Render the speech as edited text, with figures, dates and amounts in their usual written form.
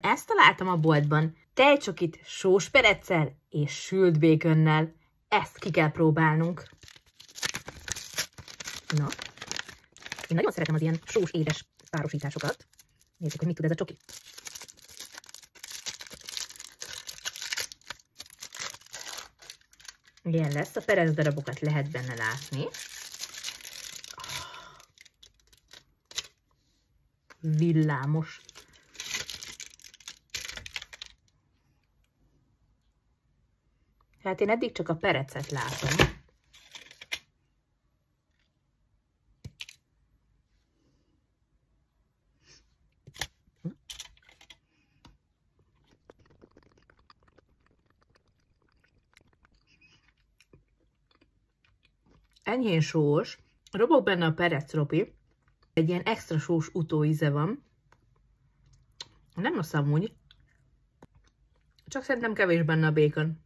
ezt találtam a boltban. Tejcsokit sós pereccel és sült békönnel. Ezt ki kell próbálnunk. Na, én nagyon szeretem az ilyen sós-édes párosításokat. Nézzük, hogy mit tud ez a csoki. Ilyen lesz, a perec darabokat lehet benne látni. Villámos. Hát én eddig csak a perecet látom. Enyhén sós, robog benne a perec ropi, egy ilyen extra sós utóíze van. Nem rossz amúgy, csak szerintem kevés benne a békon.